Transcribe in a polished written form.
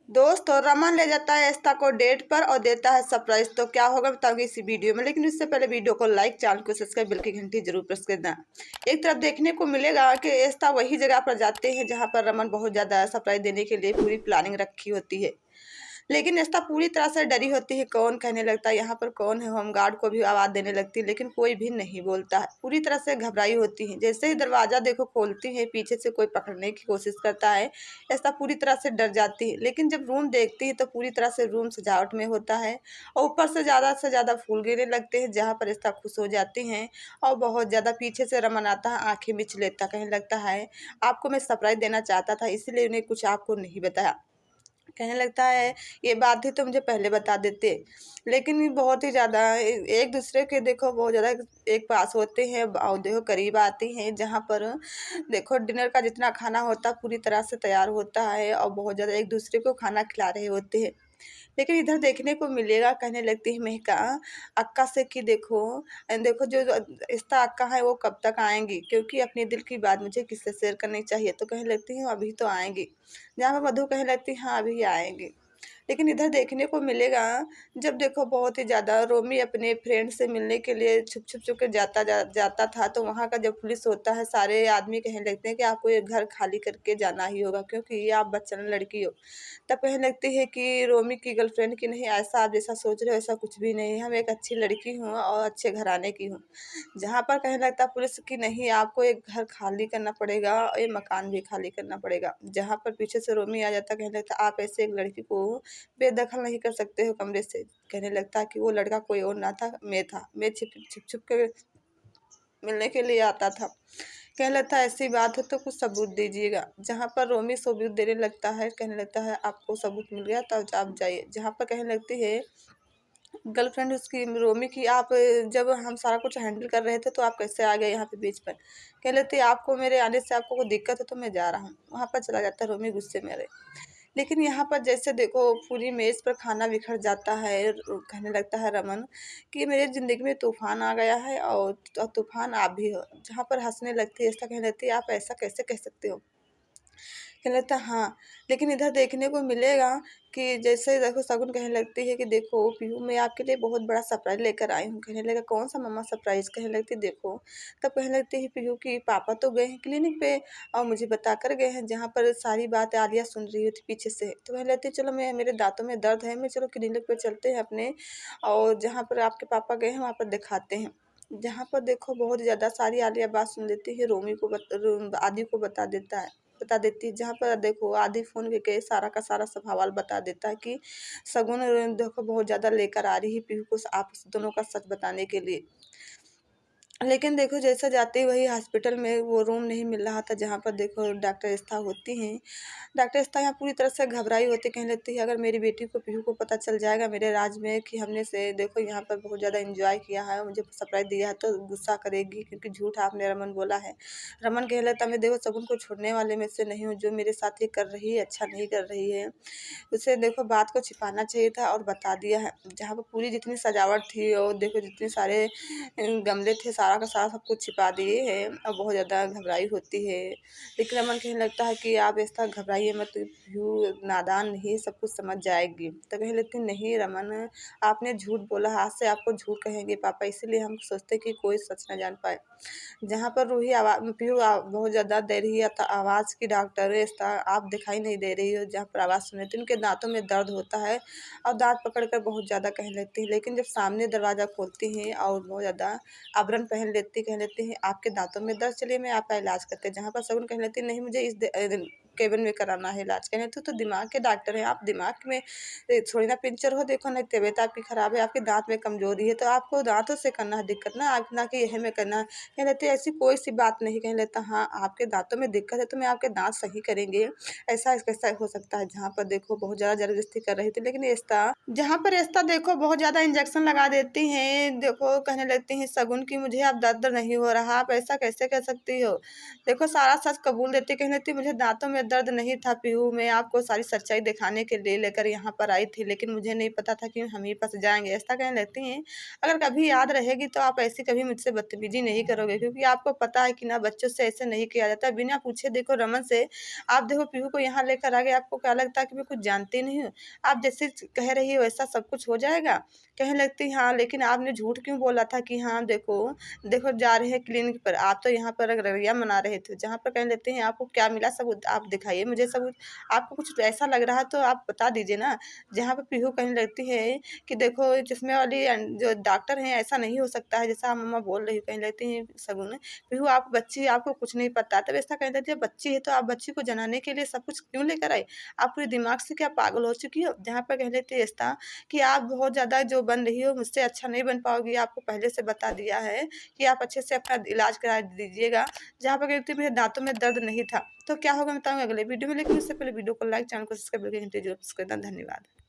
दोस्त और रमन ले जाता है एस्ता को डेट पर और देता है सरप्राइज। तो क्या होगा बताऊंगी इसी वीडियो में, लेकिन उससे पहले वीडियो को लाइक, चैनल को सब्सक्राइब, बेल की घंटी जरूर प्रेस कर देना। एक तरफ देखने को मिलेगा कि एस्ता वही जगह पर जाते हैं जहां पर रमन बहुत ज्यादा सरप्राइज देने के लिए पूरी प्लानिंग रखी होती है, लेकिन एस्ता पूरी तरह से डरी होती है। कौन कहने लगता है यहाँ पर कौन है, होमगार्ड को भी आवाज़ देने लगती है, लेकिन कोई भी नहीं बोलता है। पूरी तरह से घबराई होती है। जैसे ही दरवाज़ा देखो खोलती है, पीछे से कोई पकड़ने की कोशिश करता है, एस्ता पूरी तरह से डर जाती है। लेकिन जब रूम देखती है तो पूरी तरह से रूम सजावट में होता है और ऊपर से ज़्यादा फूल गिरने लगते हैं, जहाँ पर एस्ता खुश हो जाती हैं। और बहुत ज़्यादा पीछे से रमन आता है, आंखें मिच लेता, कहने लगता है आपको मैं सरप्राइज देना चाहता था, इसलिए उन्हें कुछ आपको नहीं बताया। कहने लगता है ये बात थी तो मुझे पहले बता देते। लेकिन ये बहुत ही ज़्यादा एक दूसरे के देखो बहुत ज़्यादा एक पास होते हैं और देखो करीब आती हैं, जहाँ पर देखो डिनर का जितना खाना होता पूरी तरह से तैयार होता है और बहुत ज़्यादा एक दूसरे को खाना खिला रहे होते हैं। लेकिन इधर देखने को मिलेगा, कहने लगती है मेहका अक्का से कि देखो देखो जो रिश्ता अक्का है वो कब तक आएंगी, क्योंकि अपने दिल की बात मुझे किससे शेयर करनी चाहिए। तो कहने लगती हूँ अभी तो आएंगी। जहाँ पर मधु कहने लगती हाँ अभी आएंगी। लेकिन इधर देखने को मिलेगा, जब देखो बहुत ही ज़्यादा रोमी अपने फ्रेंड से मिलने के लिए छुप के जाता था, तो वहाँ का जब पुलिस होता है सारे आदमी कहने लगते हैं कि आपको ये घर खाली करके जाना ही होगा, क्योंकि ये आप बच्चन लड़की हो। तब कहने लगती है कि रोमी की गर्लफ्रेंड की नहीं, ऐसा आप जैसा सोच रहे हो ऐसा कुछ भी नहीं है, हम एक अच्छी लड़की हूँ और अच्छे घराने की हूँ। जहाँ पर कहने लगता पुलिस की नहीं, आपको एक घर खाली करना पड़ेगा और ये मकान भी खाली करना पड़ेगा। जहाँ पर पीछे से रोमी आ जाता, कहने लगता आप ऐसे एक लड़की को बेदखल नहीं कर सकते हो कमरे से। कहने लगता कि वो लड़का कोई और ना था, मैं था। मैं छिप के मिलने के लिए आता था। कहने लगता है ऐसी बात है तो कुछ सबूत दीजिएगा। जहाँ पर रोमी सबूत देने लगता है, कहने लगता है आपको सबूत मिल गया तो आप जाइए। जहाँ पर कहने लगती है गर्लफ्रेंड उसकी रोमी की, आप जब हम सारा कुछ हैंडल कर रहे थे तो आप कैसे आ गए यहाँ पे बीच पर। कह लेते आपको मेरे आने से आपको कोई दिक्कत है तो मैं जा रहा हूँ। वहाँ पर चला जाता है रोमी गुस्से में। अरे लेकिन यहाँ पर जैसे देखो पूरी मेज़ पर खाना बिखर जाता है। कहने लगता है रमन कि मेरी ज़िंदगी में तूफ़ान आ गया है और तूफ़ान आप भी हो। जहाँ पर हंसने लगती है, ऐसा कहने लगती है आप ऐसा कैसे कह सकते हो। कहने लगता हाँ, लेकिन इधर देखने को मिलेगा कि जैसे देखो शगुन कहने लगती है कि देखो पीहू मैं आपके लिए बहुत बड़ा सरप्राइज लेकर आई हूँ। कहने लगा कौन सा मम्मा सरप्राइज। कहने लगती देखो। तब कहने लगती है पीहू की पापा तो गए हैं क्लिनिक पे और मुझे बता कर गए हैं। जहाँ पर सारी बात आलिया सुन रही थी पीछे से, तो कहने लगती चलो मैं मेरे दांतों में दर्द है, मैं चलो क्लिनिक पे चलते हैं अपने, और जहाँ पर आपके पापा गए हैं वहाँ पर दिखाते हैं। जहाँ पर देखो बहुत ज़्यादा सारी आलिया बात सुन लेती है, रोमी को आदि को बता देती है। जहाँ पर देखो आदि फ़ोन करके सारा का सारा सब हवाल बता देता है कि शगुन देखो बहुत ज़्यादा लेकर आ रही है पीहू को आप दोनों का सच बताने के लिए। लेकिन देखो जैसा जाते ही वही हॉस्पिटल में वो रूम नहीं मिल रहा था, जहाँ पर देखो डॉक्टर एस्था होती हैं। डॉक्टर एस्था यहाँ पूरी तरह से घबराई होती, कहने लगती है अगर मेरी बेटी को पीहू को पता चल जाएगा मेरे राज में कि हमने से देखो यहाँ पर बहुत ज़्यादा एंजॉय किया है और मुझे सरप्राइज दिया है, तो गुस्सा करेगी, क्योंकि झूठ आपने रमन बोला है। रमन कहने लगता मैं देखो शगुन को छोड़ने वाले में से नहीं हूँ, जो मेरे साथ ये कर रही है अच्छा नहीं कर रही है। उसे देखो बात को छिपाना चाहिए था और बता दिया है। जहाँ पर पूरी जितनी सजावट थी और देखो जितने सारे गमले थे सारा का सारा सब कुछ छिपा दिए हैं और बहुत ज़्यादा घबराई होती है। लेकिन रमन कहने लगता है कि आप ऐसा घबराइए मत, पीहू नादान नहीं, सब कुछ समझ जाएगी। तो कहने लगती नहीं रमन आपने झूठ बोला, आज से आपको झूठ कहेंगे पापा, इसीलिए हम सोचते कि कोई सच न जान पाए। जहाँ पर रूही आवाज़ पीहू बहुत ज़्यादा दे रही है आवाज़ की डॉक्टर ऐसा आप दिखाई नहीं दे रही हो। जहाँ पर आवाज़ सुन रही थी उनके दांतों में दर्द होता है और दांत पकड़कर बहुत ज़्यादा कहने लगती है। लेकिन जब सामने दरवाज़ा खोलती हैं और बहुत ज़्यादा आवरण पहन लेती, कह लेती हैं आपके दांतों में दर्द, चलिए मैं आपका इलाज करते हैं। जहाँ पर शगुन कह लेती नहीं मुझे इस केबिन में कराना है इलाज। कहने तो दिमाग के डॉक्टर हैं आप, दिमाग में थोड़ी ना पिंचर हो, देखो ना तबीयत आपकी ख़राब है, आपके दांत में कमजोरी है, तो आपको दांतों से करना है दिक्कत, ना आप ना कि यह में करना है। कह लेते ऐसी कोई सी बात नहीं। कह लेता हाँ आपके दांतों में दिक्कत है तो मैं आपके दांत सही करेंगे, ऐसा कैसा हो सकता है। जहाँ पर देखो बहुत ज़्यादा ज़बरदस्ती कर रही थी, लेकिन एस्ता जहाँ पर एस्ता देखो बहुत ज़्यादा इंजेक्शन लगा देती हैं। देखो कहने लगती हैं शगुन की मुझे अब दर्द नहीं हो रहा, आप ऐसा कैसे कर सकती हो। देखो सारा सच कबूल देती, कहने लगती मुझे दांतों में में दर्द नहीं था पीहू, मैं आपको सारी सच्चाई दिखाने के लिए लेकर यहाँ पर आई थी, लेकिन मुझे नहीं पता था कि हम ही फंस जाएंगे। ऐसा कहने लगती हैं, अगर कभी याद रहेगी तो आप ऐसी कभी मुझसे बदतमीजी नहीं करोगे, क्योंकि आपको पता है कि ना बच्चों से ऐसे नहीं किया जाता। बिना पूछे देखो रमन से आप देखो पीहू को यहाँ लेकर आ गए, आपको क्या लगता है कि मैं कुछ जानती नहीं हूँ? आप जैसे कह रही हो वैसा सब कुछ हो जाएगा? कहने लगती हाँ, लेकिन आपने झूठ क्यों बोला था कि हाँ देखो देखो जा रहे हैं क्लिनिक पर, आप तो यहाँ पर रवैया मना रहे थे। जहाँ पर कहने लगते हैं आपको क्या मिला सबूत, आप दिखाइए मुझे सबूत। आपको कुछ ऐसा लग रहा है तो आप बता दीजिए ना। जहाँ पर पीहू कहने लगती है कि देखो चश्मे वाली जो डॉक्टर हैं ऐसा नहीं हो सकता है जैसा मम्मा बोल रही हो। कहने लगती हैं शगुन, पीहू आप बच्ची, आपको कुछ नहीं पता। तब ऐसा कहने लगती है बच्ची है तो आप बच्ची को जनाने के लिए सब कुछ क्यों लेकर आए? आप पूरे दिमाग से क्या पागल हो चुकी हो? जहाँ पर कह लेती है ऐसा कि आप बहुत ज़्यादा जो बन रही हो मुझसे अच्छा नहीं बन पाओगी। आपको पहले से बता दिया है कि आप अच्छे से अपना इलाज करा दीजिएगा। जहाँ पर कहती है मेरे दाँतों में दर्द नहीं था। तो क्या होगा मैं बताऊँगी अगले वीडियो में, लेकिन उससे पहले वीडियो को लाइक, चैनल को सब्सक्राइब करके घंटी जरूर प्रेस कर देना। धन्यवाद।